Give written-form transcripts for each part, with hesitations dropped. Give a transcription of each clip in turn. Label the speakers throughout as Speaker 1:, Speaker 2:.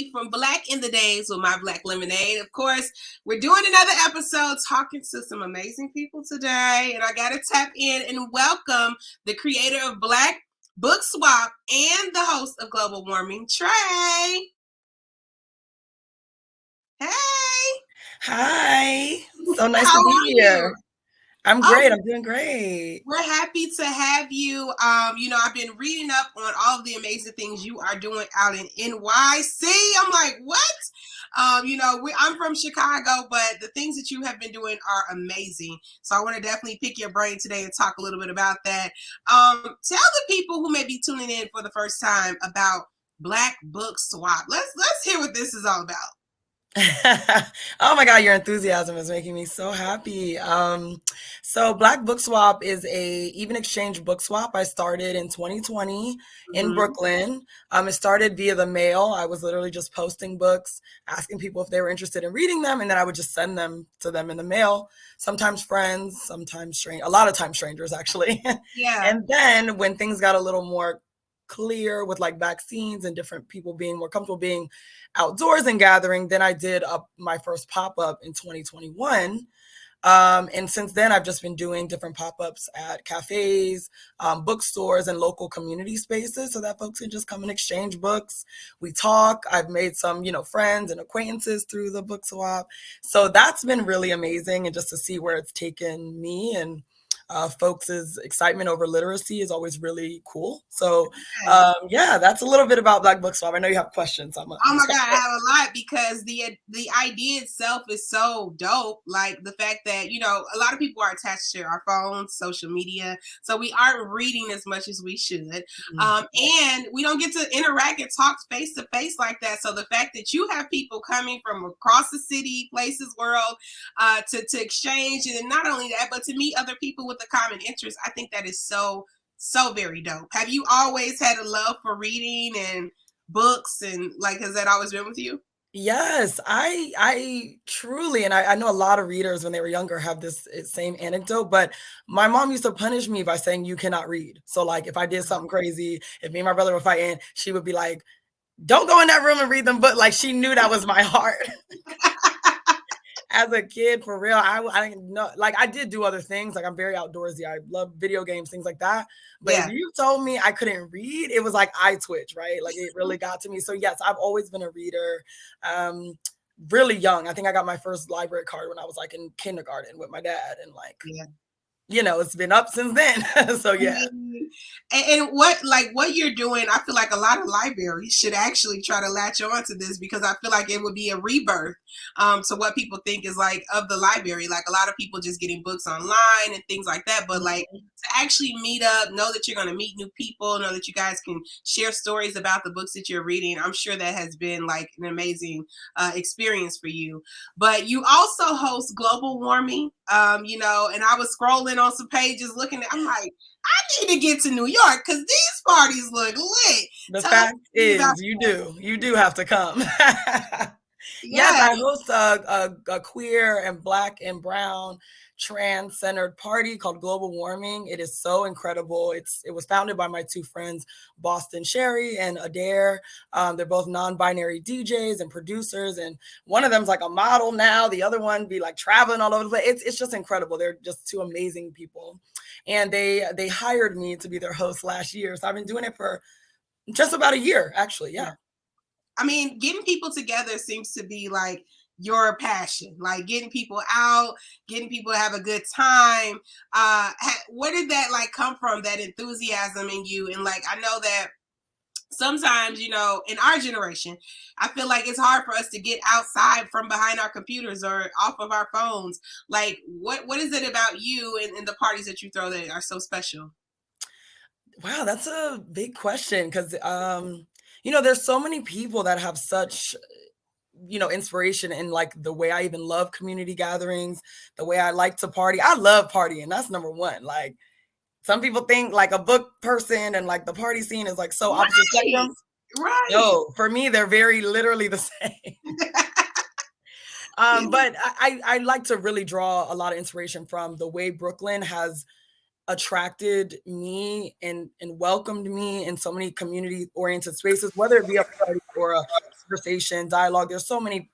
Speaker 1: KeKe from Black in the Days with My Black Lemonade. Of course, we're doing another episode talking to some amazing people today. And I got to tap in and welcome the creator of Blk Book Swap and the host of Global Warming, Trae. Hey.
Speaker 2: Hi. So nice to be here. I'm great. I'm doing great.
Speaker 1: We're happy to have you. I've been reading up on all of the amazing things you are doing out in NYC. I'm like, what? I'm from Chicago, but the things that you have been doing are amazing. So I want to definitely pick your brain today and talk a little bit about that. Tell the people who may be tuning in for the first time about Blk Book Swap. Let's hear what this is all about.
Speaker 2: Oh my God, your enthusiasm is making me so happy. So Blk Book Swap is a even exchange book swap. I started in 2020 in Brooklyn. It started via the mail. I was literally just posting books, asking people if they were interested in reading them, and then I would just send them to them in the mail. Sometimes friends, sometimes a lot of times strangers actually.
Speaker 1: Yeah.
Speaker 2: And then when things got a little more clear with like vaccines and different people being more comfortable being outdoors and gathering, then I did my first pop-up in 2021. And since then, I've just been doing different pop-ups at cafes, bookstores, and local community spaces so that folks can just come and exchange books. We talk. I've made some, friends and acquaintances through the book swap. So that's been really amazing. And just to see where it's taken me and folks' excitement over literacy is always really cool. So that's a little bit about Blk Book Swap. I know you have questions.
Speaker 1: Oh my God, I have a lot because the idea itself is so dope. Like the fact that, a lot of people are attached to our phones, social media. So we aren't reading as much as we should. And we don't get to interact and talk face to face like that. So the fact that you have people coming from across the city, places, world, to exchange, and then not only that, but to meet other people with a common interest, I think that is so very dope. Have you always had a love for reading and books, and has that always been with you?
Speaker 2: Yes, I truly, and I know a lot of readers when they were younger have this same anecdote, but my mom used to punish me by saying you cannot read. So like if I did something crazy, if me and my brother were fighting, she would be like, don't go in that room and read them books. Like she knew that was my heart. As a kid, for real, I didn't know, like I did do other things. Like I'm very outdoorsy. I love video games, things like that. But if you told me I couldn't read, it was like I twitch, right? Like it really got to me. So yes, I've always been a reader. Really young. I think I got my first library card when I was like in kindergarten with my dad, and it's been up since then. So yeah.
Speaker 1: And what you're doing, I feel like a lot of libraries should actually try to latch on to this, because I feel like it would be a rebirth to what people think is like of the library. Like a lot of people just getting books online and things like that, but like to actually meet up, know that you're going to meet new people, know that you guys can share stories about the books that you're reading. I'm sure that has been like an amazing experience for you. But you also host Global Warming, and I was scrolling on some pages looking at, I'm like, I need to get to New York because these parties look lit.
Speaker 2: The fact is, you do have to come. Yes, I host a queer and Black and brown trans-centered party called Global Warming. It is so incredible. It was founded by my two friends, Boston Sherry and Adair. They're both non-binary DJs and producers, and one of them's like a model now. The other one be like traveling all over the place. It's just incredible. They're just two amazing people, and they hired me to be their host last year. So I've been doing it for just about a year, actually. Yeah.
Speaker 1: I mean, getting people together seems to be like your passion, like getting people out, getting people to have a good time. Where did that like come from, that enthusiasm in you? And like, I know that sometimes, in our generation, I feel like it's hard for us to get outside from behind our computers or off of our phones. Like, what is it about you and the parties that you throw that are so special?
Speaker 2: Wow, that's a big question because, there's so many people that have such, inspiration in like the way I even love community gatherings, the way I like to party. I love partying. That's number one. Like some people think like a book person and like the party scene is like so opposite spectrum.
Speaker 1: Right.
Speaker 2: No, for me, they're very literally the same. But I like to really draw a lot of inspiration from the way Brooklyn has attracted me and welcomed me in so many community oriented spaces, whether it be a party or a conversation, dialogue. There's so many,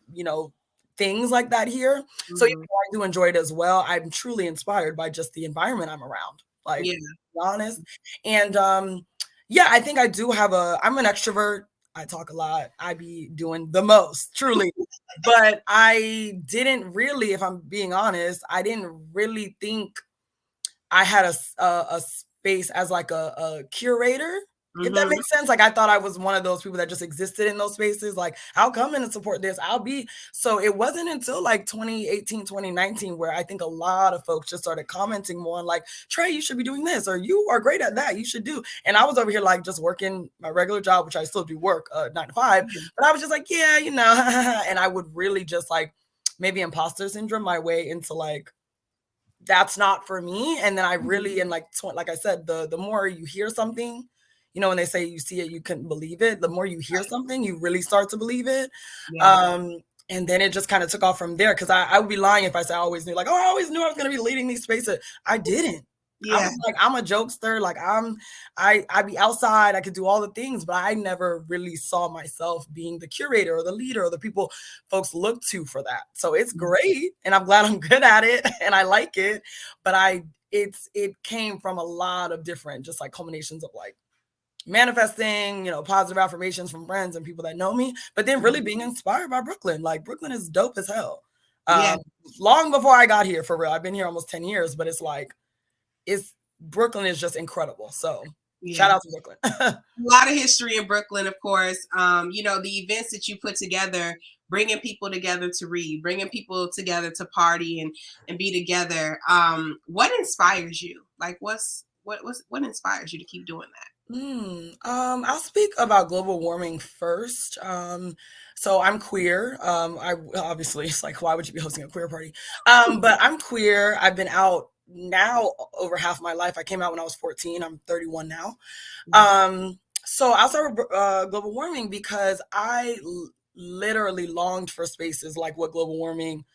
Speaker 2: things like that here. So even though I do enjoy it as well, I'm truly inspired by just the environment I'm around, like, to be honest. And yeah, I think I do have I'm an extrovert. I talk a lot. I be doing the most, truly. But I didn't really, if I'm being honest, I didn't really think I had a space as like a curator, if that makes sense. Like I thought I was one of those people that just existed in those spaces. Like I'll come in and support this. So it wasn't until like 2018, 2019 where I think a lot of folks just started commenting more on like, Trae, you should be doing this, or you are great at that. You should do. And I was over here like just working my regular job, which I still do work 9 to 5. But I was just like, yeah, and I would really just like maybe imposter syndrome my way into like, that's not for me. And then I really, and like I said, the more you hear something, when they say you see it, you couldn't believe it. The more you hear something, you really start to believe it. And then it just kind of took off from there. Cause I would be lying if I said I always knew, like, oh, I always knew I was going to be leading these spaces. I didn't. I was like, I'm a jokester. Like I be outside. I could do all the things, but I never really saw myself being the curator or the leader or the people folks look to for that. So it's great. And I'm glad I'm good at it and I like it. But it came from a lot of different, just like culminations of like manifesting, positive affirmations from friends and people that know me, but then really being inspired by Brooklyn. Like Brooklyn is dope as hell. Long before I got here, for real. I've been here almost 10 years, but it's like, Brooklyn is just incredible. So shout out to Brooklyn.
Speaker 1: A lot of history in Brooklyn, of course. The events that you put together, bringing people together to read, bringing people together to party and be together. What inspires you? Like what inspires you to keep doing that?
Speaker 2: I'll speak about global warming first. So I'm queer. I obviously, it's like, why would you be hosting a queer party? But I'm queer. I've been out now over half my life. I came out when I was 14. I'm 31 now. So I'll start with global warming because I literally longed for spaces like what global warming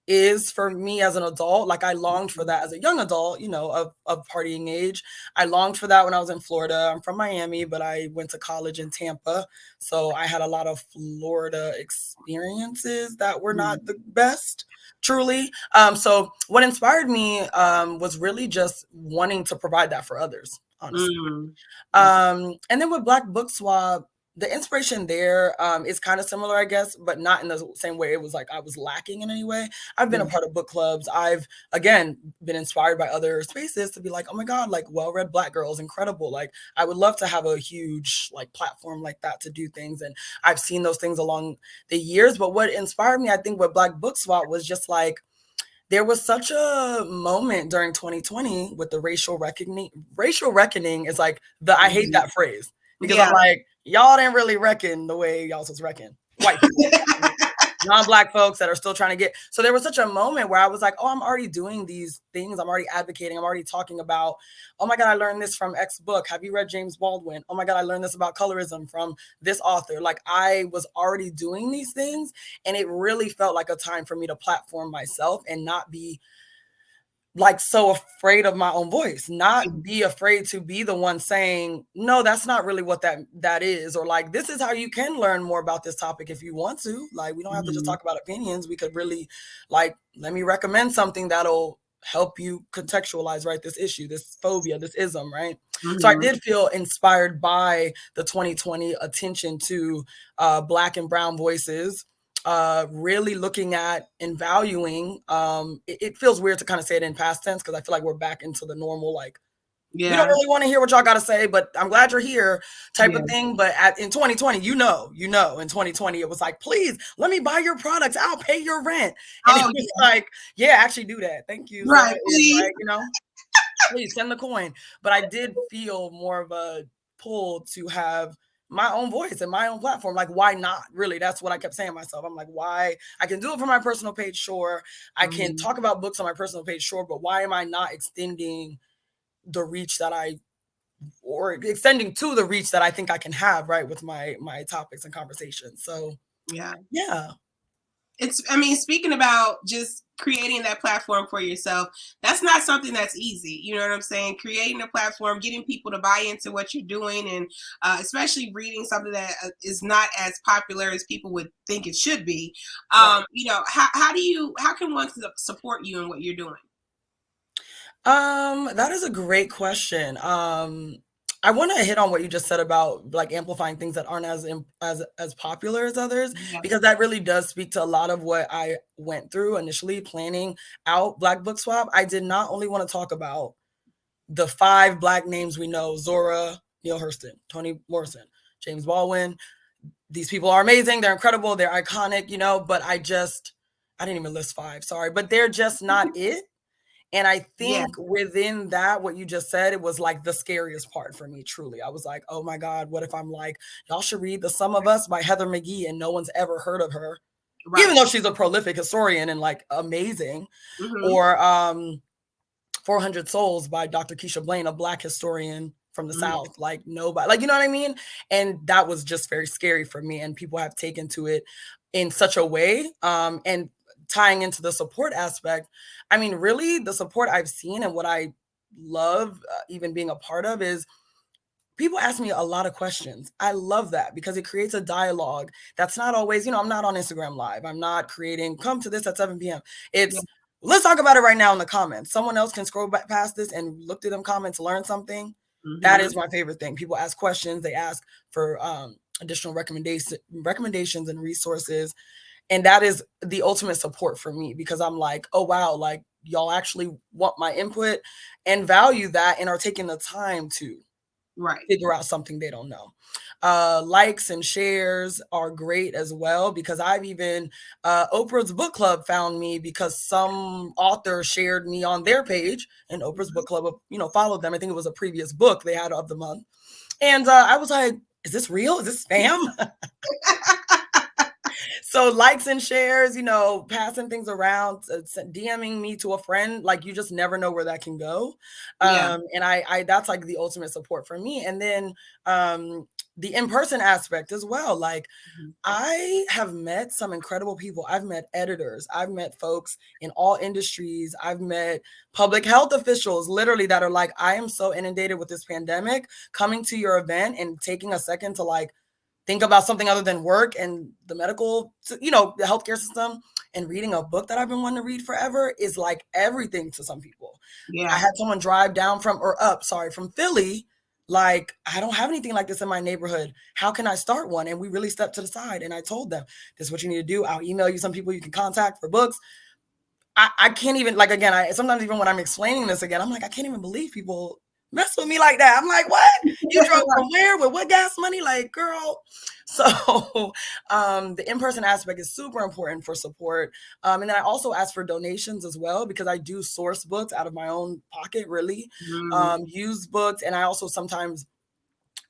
Speaker 2: is for me as an adult. Like I longed for that as a young adult, of partying age. I longed for that when I was in Florida. I'm from Miami, but I went to college in Tampa. So I had a lot of Florida experiences that were not the best, truly. So what inspired me was really just wanting to provide that for others, honestly. And then with Blk Book Swap, the inspiration there is kind of similar, I guess, but not in the same way. It was like I was lacking in any way. I've been a part of book clubs. I've, again, been inspired by other spaces to be like, oh my God, like well-read Black girls, incredible. Like I would love to have a huge like platform like that to do things. And I've seen those things along the years. But what inspired me, I think, with Blk Book Swap was just like, there was such a moment during 2020 with the racial reckoning. Racial reckoning is like I hate that phrase because I'm like, y'all didn't really reckon the way y'all was reckon. White people, non-Black folks that are still trying to get. So there was such a moment where I was like, oh, I'm already doing these things. I'm already advocating. I'm already talking about, oh my God, I learned this from X book. Have you read James Baldwin? Oh my God, I learned this about colorism from this author. Like I was already doing these things. And it really felt like a time for me to platform myself and not be like so afraid of my own voice, not be afraid to be the one saying, no, that's not really what that is. Or like, this is how you can learn more about this topic if you want to. Like, we don't have to just talk about opinions. We could really like, let me recommend something that'll help you contextualize, right? This issue, this phobia, this ism, right? So I did feel inspired by the 2020 attention to Black and brown voices. Really looking at and valuing. It feels weird to kind of say it in past tense because I feel like we're back into the normal, like, we don't really want to hear what y'all got to say, but I'm glad you're here type of thing. But in 2020, in 2020, it was like, please let me buy your products. I'll pay your rent. And it was like, actually do that. Thank you.
Speaker 1: Right.
Speaker 2: Please. Please send the coin. But I did feel more of a pull to have my own voice and my own platform. Like, why not? Really, that's what I kept saying to myself. I'm like, why? I can do it for my personal page, sure. I can talk about books on my personal page, sure. But why am I not extending the reach or extending to the reach that I think I can have, right, with my topics and conversations? So, yeah.
Speaker 1: Speaking about just creating that platform for yourself, that's not something that's easy. You know what I'm saying? Creating a platform, getting people to buy into what you're doing, and especially reading something that is not as popular as people would think it should be.
Speaker 2: Right.
Speaker 1: How can one support you in what you're doing?
Speaker 2: That is a great question. I want to hit on what you just said about like amplifying things that aren't as popular as others,
Speaker 1: Yeah.
Speaker 2: because that really does speak to a lot of what I went through initially planning out Black Book Swap. I did not only want to talk about the 5 Black names we know: Zora Neale Hurston, Toni Morrison, James Baldwin. These people are amazing. They're incredible. They're iconic, but I didn't even list 5. Sorry, but they're just not it. And I
Speaker 1: Yeah.
Speaker 2: think within that, what you just said, it was like the scariest part for me, truly. I was like, oh my God, what if I'm like, y'all should read The Sum of Us by Heather McGhee, and no one's ever heard of her,
Speaker 1: Right.
Speaker 2: even though she's a prolific historian and like amazing.
Speaker 1: Mm-hmm.
Speaker 2: Or 400 Souls by Dr. Keisha Blaine, a Black historian from the
Speaker 1: Mm-hmm.
Speaker 2: South. Like nobody, like, you know what I mean? And that was just very scary for me. And people have taken to it in such a way. And tying into the support aspect, I mean, really the support I've seen and what I love even being a part of is people ask me a lot of questions. I love that because it creates a dialogue that's not always, I'm not on Instagram Live. I'm not creating, come to this at 7 p.m. It's, let's talk about it right now in the comments. Someone else can scroll back past this and look through them comments, learn something.
Speaker 1: Mm-hmm.
Speaker 2: That is my favorite thing. People ask questions. They ask for additional recommendations and resources. And that is the ultimate support for me, because I'm like, oh, wow, like y'all actually want my input and value that and are taking the time to figure out something they don't know. Likes and shares are great as well, because I've even, Oprah's book club found me because some author shared me on their page, and Oprah's book club, followed them. I think it was a previous book they had of the month. And I was like, is this real? Is this spam? So likes and shares, passing things around, DMing me to a friend, like you just never know where that can go. And I that's like the ultimate support for me. And then the in-person aspect as well. Like I have met some incredible people. I've met editors. I've met folks in all industries. I've met public health officials literally that are like, I am so inundated with this pandemic, coming to your event and taking a second to like think about something other than work and the medical, the healthcare system, and reading a book that I've been wanting to read forever is like everything to some people.
Speaker 1: Yeah.
Speaker 2: I had someone drive down from Philly. Like, I don't have anything like this in my neighborhood. How can I start one? And we really stepped to the side. And I told them, this is what you need to do. I'll email you some people you can contact for books. I can't even, like, again, sometimes even when I'm explaining this again, I'm like, I can't even believe people mess with me like that. I'm like, what? You drove from where? With what gas money? Like, girl. So the in-person aspect is super important for support. And then I also ask for donations as well, because I do source books out of my own pocket, really. Used books. And I also sometimes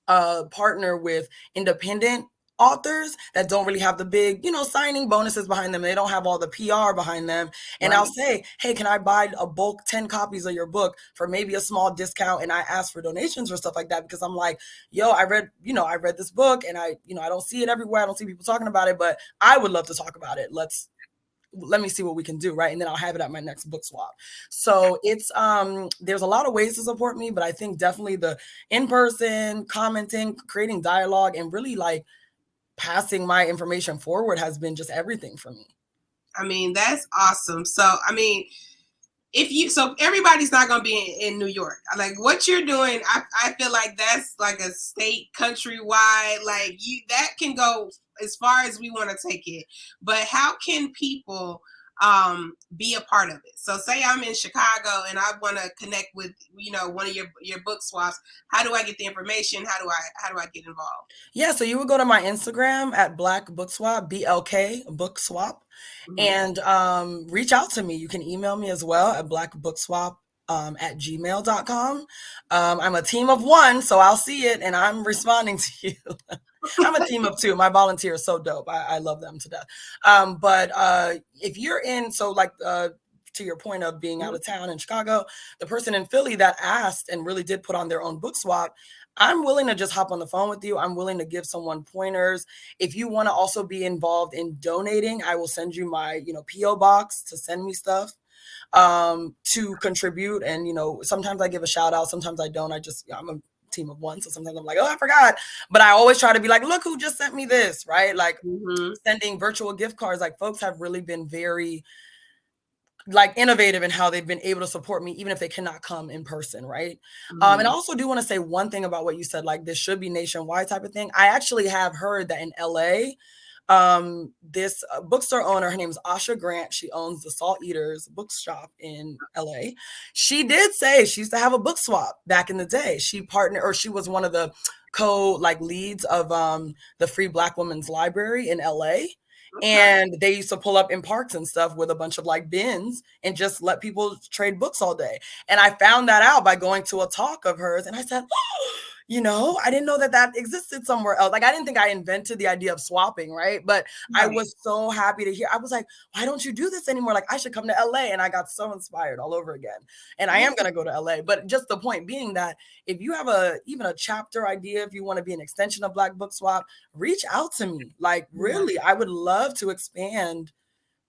Speaker 2: partner with independent authors that don't really have the big, signing bonuses behind them. They don't have all the PR behind them. And I'll say, hey, can I buy a bulk 10 copies of your book for maybe a small discount? And I ask for donations or stuff like that, because I'm like, yo, I read this book, and I don't see it everywhere. I don't see people talking about it, but I would love to talk about it. Let me see what we can do, right? And then I'll have it at my next book swap. So it's there's a lot of ways to support me, but I think definitely the in-person, commenting, creating dialogue, and really like passing my information forward has been just everything for me.
Speaker 1: I mean, that's awesome. So, I mean, so everybody's not going to be in New York. Like what you're doing, I feel like that's like a state, countrywide, like that can go as far as we want to take it. But how can people be a part of it? So say I'm in Chicago and I want to connect with, one of your book swaps. How do I get the information? How do I get involved?
Speaker 2: Yeah, so you would go to my Instagram at Blk Book Swap, BLK Book Swap, and reach out to me. You can email me as well at blkbookswap at gmail.com. I'm a team of 1, so I'll see it and I'm responding to you. I'm a team of 2. My volunteer is so dope. I love them to death. But if you're in, so like to your point of being out of town in Chicago, the person in Philly that asked and really did put on their own book swap, I'm willing to just hop on the phone with you. I'm willing to give someone pointers. If you want to also be involved in donating, I will send you my, PO box to send me stuff to contribute. And, sometimes I give a shout out. Sometimes I don't. I'm a team of one. So sometimes I'm like, oh, I forgot. But I always try to be like, look who just sent me this, right? Like sending virtual gift cards. Like folks have really been very like innovative in how they've been able to support me, even if they cannot come in person. Right. And I also do want to say one thing about what you said, like this should be nationwide type of thing. I actually have heard that in LA, this bookstore owner, her name is Asha Grant. She owns the Salt Eaters bookshop in LA. She did say she used to have a book swap back in the day. She was one of the leads of the Free Black Women's Library in LA. And they used to pull up in parks and stuff with a bunch of like bins and just let people trade books all day. And I found that out by going to a talk of hers. And I said, I didn't know that existed somewhere else. Like, I didn't think I invented the idea of swapping, right? But I was so happy to hear. I was like, why don't you do this anymore? Like, I should come to LA. And I got so inspired all over again. And I am going to go to LA. But just the point being that if you have even a chapter idea, if you want to be an extension of Black Book Swap, reach out to me. Like, really, I would love to expand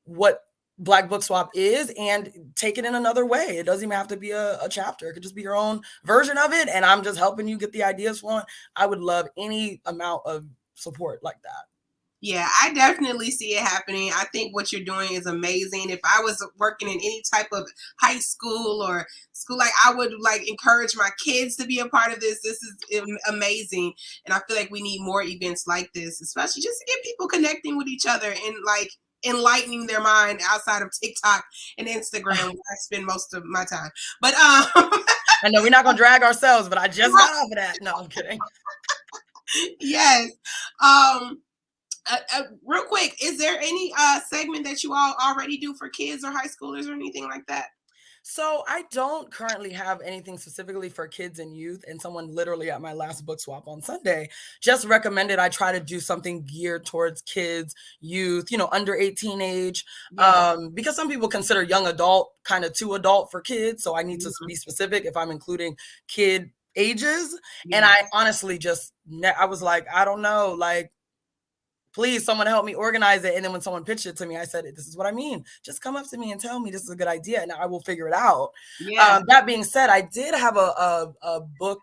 Speaker 2: what Black Book Swap is and take it in another way. It doesn't even have to be a chapter. It could just be your own version of it. And I'm just helping you get the ideas flowing. I would love any amount of support like that.
Speaker 1: Yeah, I definitely see it happening. I think what you're doing is amazing. If I was working in any type of high school or school, like I would like encourage my kids to be a part of this. This is amazing. And I feel like we need more events like this, especially just to get people connecting with each other and like enlightening their mind outside of TikTok and Instagram, where I spend most of my time. But
Speaker 2: I know we're not gonna drag ourselves, but I just got off of that. No, I'm kidding.
Speaker 1: Yes. Real quick, is there any segment that you all already do for kids or high schoolers or anything like that?
Speaker 2: So I don't currently have anything specifically for kids and youth. And someone literally at my last book swap on Sunday just recommended I try to do something geared towards kids, youth, under 18 age, because some people consider young adult kind of too adult for kids. So I need to be specific if I'm including kid ages. And I honestly I was like, I don't know, like, please, someone help me organize it. And then when someone pitched it to me, I said, this is what I mean. Just come up to me and tell me this is a good idea, and I will figure it out. That being said, I did have a book.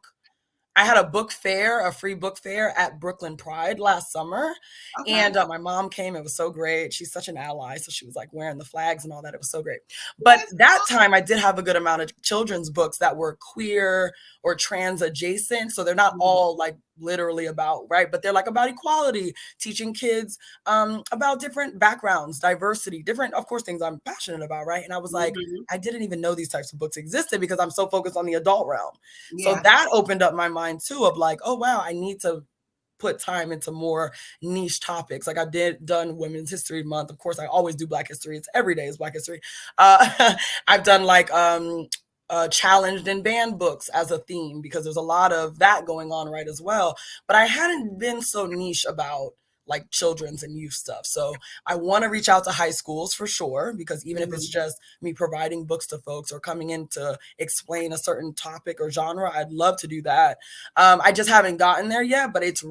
Speaker 2: I had a book fair, a free book fair at Brooklyn Pride last summer. Okay. And my mom came. It was so great. She's such an ally. So she was like wearing the flags and all that. It was so great. But that time I did have a good amount of children's books that were queer or trans adjacent. So they're not all like literally about, right? But they're like about equality, teaching kids about different backgrounds, diversity, different, of course, things I'm passionate about, right? And I was like, I didn't even know these types of books existed because I'm so focused on the adult realm. So that opened up my mind too of like, oh, wow, I need to put time into more niche topics. Like done Women's History Month. Of course, I always do Black History. It's every day is Black History. I've done like challenged and banned books as a theme because there's a lot of that going on right as well. But I hadn't been so niche about like children's and youth stuff. So I want to reach out to high schools for sure, because even if it's just me providing books to folks or coming in to explain a certain topic or genre, I'd love to do that. I just haven't gotten there yet, but it's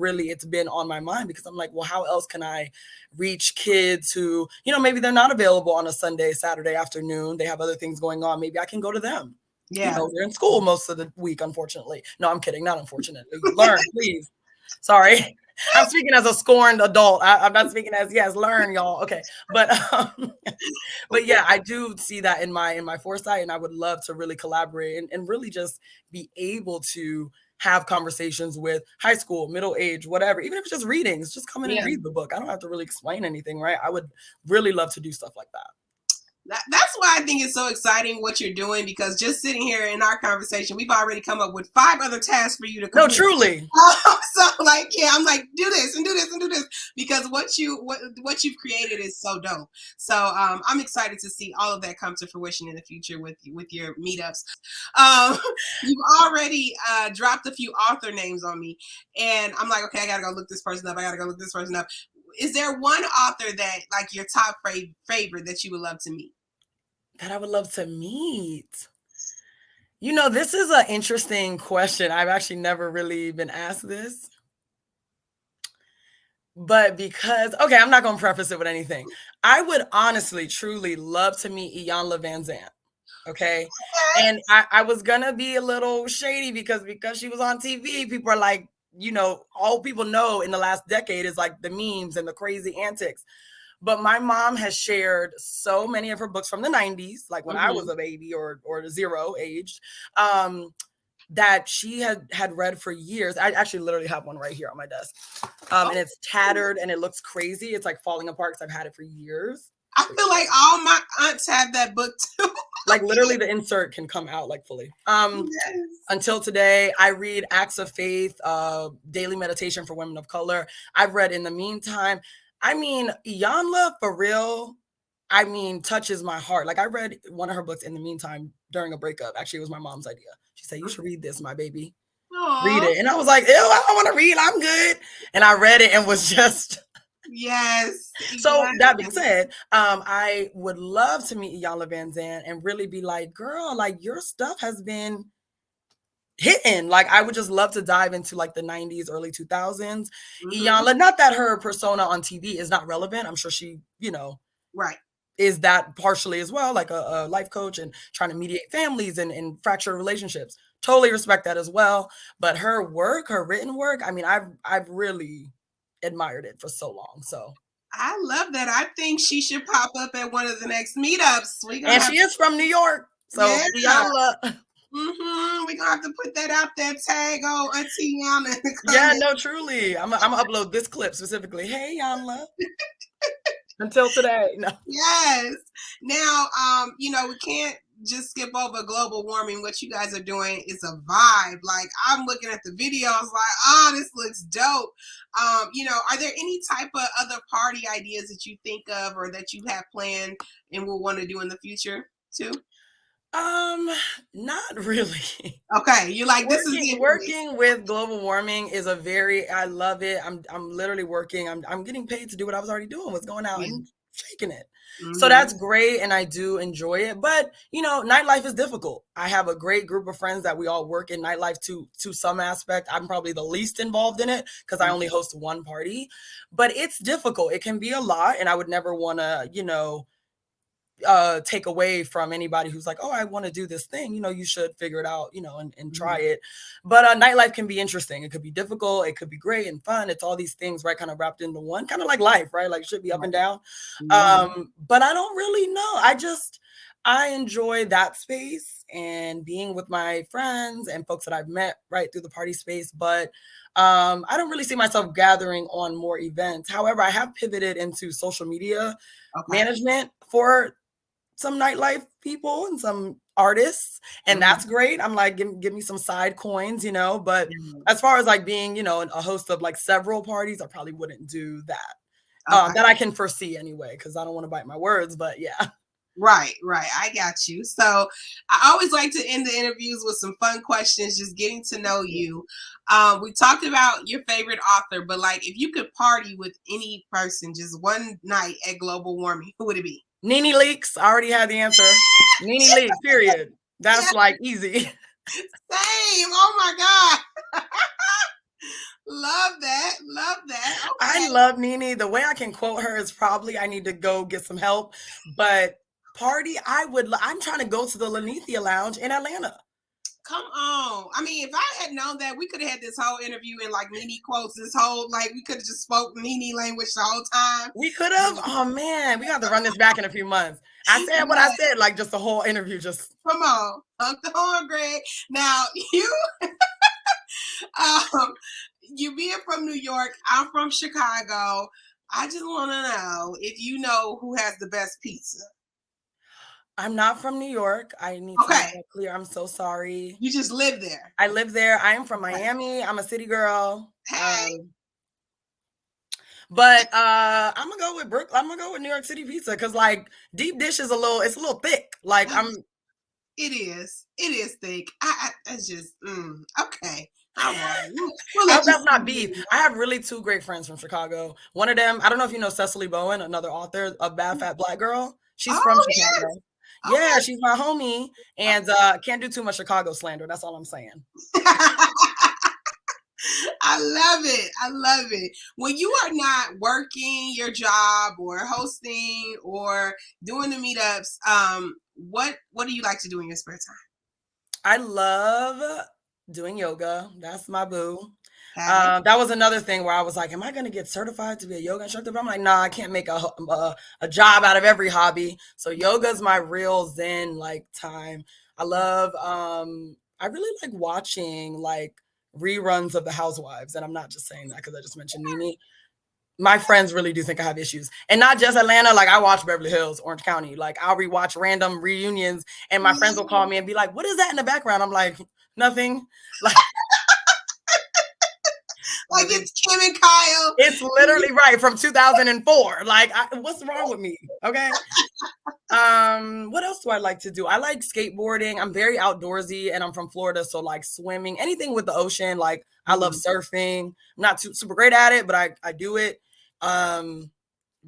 Speaker 2: been on my mind because I'm like, well, how else can I reach kids who, maybe they're not available on a Sunday, Saturday afternoon. They have other things going on. Maybe I can go to them. Yeah. They're in school most of the week, unfortunately. No, I'm kidding. Not unfortunately. Learn, please. Sorry. I'm speaking as a scorned adult. I'm not speaking as, learn, y'all. Okay. But yeah, I do see that in my foresight, and I would love to really collaborate and really just be able to have conversations with high school, middle age, whatever, even if it's just readings, just come in and read the book. I don't have to really explain anything, right? I would really love to do stuff like that.
Speaker 1: That's why I think it's so exciting what you're doing, because just sitting here in our conversation, we've already come up with 5 other tasks for you to complete.
Speaker 2: No, truly.
Speaker 1: So like, I'm like, do this and do this and do this, because what you've created is so dope. So I'm excited to see all of that come to fruition in the future with your meetups. You've already dropped a few author names on me, and I'm like, okay, I gotta go look this person up. Is there one author that like your top favorite that you would love to meet?
Speaker 2: That I would love to meet. You know, this is an interesting question. I've actually never really been asked this. But because, okay, I'm not going to preface it with anything. I would honestly, truly love to meet Iyanla Vanzant. Okay. And I was going to be a little shady because she was on TV, people are like, you know, all people know in the last decade is like the memes and the crazy antics. But my mom has shared so many of her books from the 90s, like when I was a baby or zero aged, that she had read for years. I actually literally have one right here on my desk. And it's tattered and it looks crazy. It's like falling apart because I've had it for years.
Speaker 1: I feel like all my aunts have that book too.
Speaker 2: Like literally the insert can come out like fully. Yes. Until today, I read Acts of Faith, Daily Meditation for Women of Color. I've read In the Meantime. I mean, Iyanla, for real, I mean, touches my heart. Like I read one of her books In the Meantime during a breakup. Actually, it was my mom's idea. She said, you should read this, my baby. Aww. Read it. And I was like, ew, I don't want to read. I'm good. And I read it and was just...
Speaker 1: Yes.
Speaker 2: So that being said, I would love to meet Iyanla Vanzant and really be like, girl, like your stuff has been hitting. Like I would just love to dive into like the 90s, early 2000s. Iyanla, not that her persona on TV is not relevant. I'm sure she, you know,
Speaker 1: right,
Speaker 2: is that partially as well, like a life coach and trying to mediate families and fracture relationships. Totally respect that as well. But her work, her written work, I mean, I've really admired it for so long. So
Speaker 1: I love that. I think she should pop up at one of the next meetups.
Speaker 2: And she is from New York. So Iyanla.
Speaker 1: We're gonna have to put that out there, tag on Auntie Iyanla.
Speaker 2: Yeah, no, truly. I'm gonna upload this clip specifically. Hey, Iyanla. Until today. No.
Speaker 1: Yes. Now, you know, we can't just skip over global warming. What you guys are doing is a vibe. Like I'm looking at the videos like, oh, this looks dope. You know, are there any type of other party ideas that you think of or that you have planned and will want to do in the future too?
Speaker 2: Not really.
Speaker 1: Okay, you're like this is
Speaker 2: working with global warming is a very, I love it. I'm literally working. I'm getting paid to do what I was already doing, was going out and shaking it. So that's great, and I do enjoy it. But you know, nightlife is difficult. I have a great group of friends that we all work in nightlife to some aspect. I'm probably the least involved in it because I only host one party. But it's difficult. It can be a lot, and I would never want to, you know, take away from anybody who's like, oh, I want to do this thing, you know, you should figure it out, you know, and try it. But nightlife can be interesting. It could be difficult. It could be great and fun. It's all these things, right? Kind of wrapped into one, kind of like life, right? Like it should be up and down. But I don't really know. I enjoy that space and being with my friends and folks that I've met right through the party space. But I don't really see myself gathering on more events. However, I have pivoted into social media management for some nightlife people and some artists, and that's great. I'm like, give me some side coins, you know. But as far as like being, you know, a host of like several parties, I probably wouldn't do that. That I can foresee anyway, because I don't want to bite my words. But yeah.
Speaker 1: Right. I got you. So I always like to end the interviews with some fun questions, just getting to know you. We talked about your favorite author, but like if you could party with any person just one night at global warming, who would it be?
Speaker 2: Nene Leakes. I already had the answer. Nene Leakes, period. That's like easy.
Speaker 1: Same. Oh my God. Love that. Okay.
Speaker 2: I love Nene. The way I can quote her is probably I need to go get some help. But party, I'm trying to go to the Lanithia Lounge in Atlanta.
Speaker 1: Come on. I mean, if I had known that, we could have had this whole interview in like Nene quotes, like we could have just spoke Nene language the whole time.
Speaker 2: We could have. Oh man, we got to run this back in a few months. I said what I said, like just the whole interview. Just
Speaker 1: come on, hug the horn, Greg. Now you being from New York, I'm from Chicago. I just want to know if you know who has the best pizza.
Speaker 2: I'm not from New York. I need to make that clear. I'm so sorry.
Speaker 1: You just live there.
Speaker 2: I live there. I am from Miami. I'm a city girl.
Speaker 1: Hey.
Speaker 2: But I'm gonna go with Brooklyn. I'm gonna go with New York City pizza because like deep dish is a little thick. Like
Speaker 1: It is thick. I just okay. All right.
Speaker 2: That's not beef. I have really two great friends from Chicago. One of them, I don't know if you know Cecily Bowen, another author of Bad Fat Black Girl. She's from Chicago. Yeah, she's my homie, and can't do too much Chicago slander. That's all I'm saying.
Speaker 1: I love it. I love it. When you are not working your job or hosting or doing the meetups, what do you like to do in your spare time?
Speaker 2: I love doing yoga. That's my boo.
Speaker 1: Okay.
Speaker 2: That was another thing where I was like, am I going to get certified to be a yoga instructor? But I'm like, nah, I can't make a job out of every hobby. So yoga is my real zen like time. I love, I really like watching like reruns of The Housewives. And I'm not just saying that because I just mentioned Nene. My friends really do think I have issues, and not just Atlanta. Like I watch Beverly Hills, Orange County. Like I'll rewatch random reunions, and my friends will call me and be like, "What is that in the background?" I'm like, "Nothing." Like,
Speaker 1: like it's Kim and Kyle.
Speaker 2: It's literally right from 2004. Like, what's wrong with me? Okay. What else do I like to do? I like skateboarding. I'm very outdoorsy, and I'm from Florida, so like swimming, anything with the ocean. Like I love surfing. I'm not super great at it, but I do it.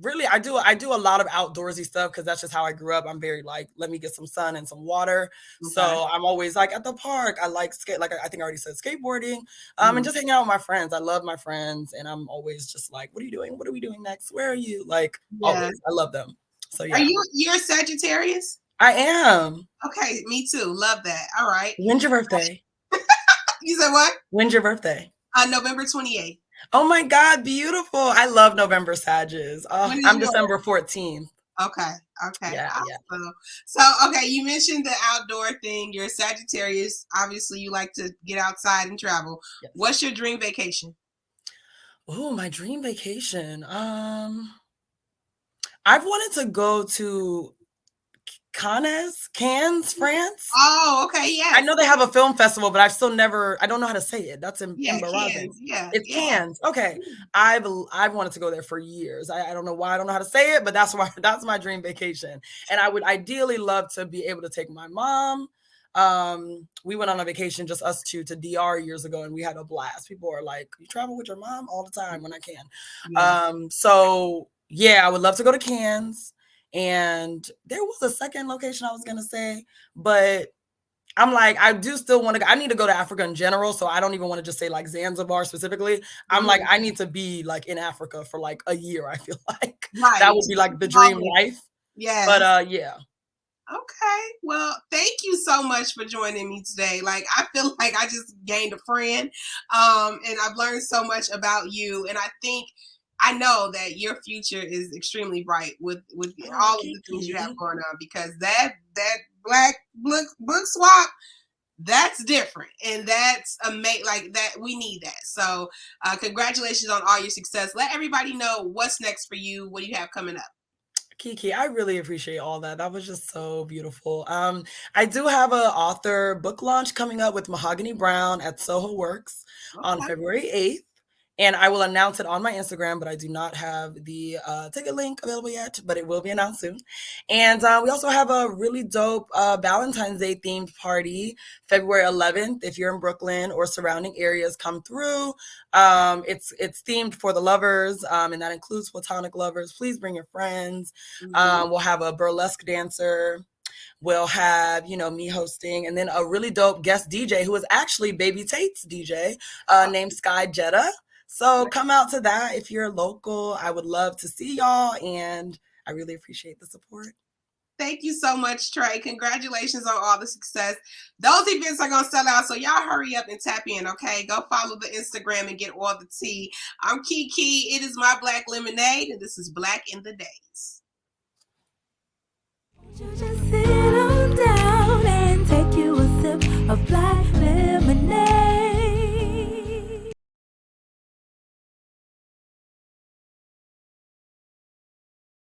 Speaker 2: Really, I do a lot of outdoorsy stuff because that's just how I grew up. I'm very like, let me get some sun and some water. Okay. So I'm always like at the park. I like like I think I already said skateboarding. And just hanging out with my friends. I love my friends, and I'm always just like, what are you doing? What are we doing next? Where are you? Like always, I love them. So yeah.
Speaker 1: You're Sagittarius?
Speaker 2: I am.
Speaker 1: Okay, me too. Love that. All right.
Speaker 2: When's your birthday?
Speaker 1: You said what?
Speaker 2: When's your birthday?
Speaker 1: November 28th.
Speaker 2: Oh my God, beautiful. I love November Sages. I'm December 14th.
Speaker 1: Okay.
Speaker 2: Yeah,
Speaker 1: awesome.
Speaker 2: yeah.
Speaker 1: So, okay, you mentioned the outdoor thing. You're a Sagittarius. Obviously, you like to get outside and travel. Yes. What's your dream vacation?
Speaker 2: Oh, my dream vacation. I've wanted to go to Cannes, France.
Speaker 1: Oh, okay, yeah.
Speaker 2: I know they have a film festival, but I've still never. I don't know how to say it. That's embarrassing. It's Cannes. Okay, I've wanted to go there for years. I don't know why I don't know how to say it, but that's my dream vacation. And I would ideally love to be able to take my mom. We went on a vacation, just us two, to DR years ago, and we had a blast. People are like, "You travel with your mom?" All the time when I can. Yeah. So yeah, I would love to go to Cannes. And there was a second location I was going to say, but I'm like, I do still want to go. I need to go to Africa in general. So I don't even want to just say like Zanzibar specifically. I'm like, I need to be like in Africa for like a year. I feel like that would be like the dream life.
Speaker 1: Yeah.
Speaker 2: But yeah.
Speaker 1: Okay. Well, thank you so much for joining me today. Like, I feel like I just gained a friend. And I've learned so much about you. And I know that your future is extremely bright with all of the things you have going on, because that Blk Book Swap, that's different, and that's amazing. Like that, we need that. So, congratulations on all your success. Let everybody know what's next for you. What do you have coming up?
Speaker 2: KeKe, I really appreciate all that. That was just so beautiful. I do have an author book launch coming up with Mahogany Brown at Soho Works on February 8th. And I will announce it on my Instagram, but I do not have the ticket link available yet, but it will be announced soon. And we also have a really dope Valentine's Day themed party, February 11th. If you're in Brooklyn or surrounding areas, come through. It's themed for the lovers, and that includes platonic lovers. Please bring your friends. We'll have a burlesque dancer. We'll have, me hosting, and then a really dope guest DJ who is actually Baby Tate's DJ, named Sky Jetta. So come out to that if you're local. I would love to see y'all, and I really appreciate the support.
Speaker 1: Thank you so much, Trae. Congratulations on all the success. Those events are going to sell out, so y'all hurry up and tap in, okay? Go follow the Instagram and get all the tea. I'm KeKe. It is my Black Lemonade, and this is Black in the Days.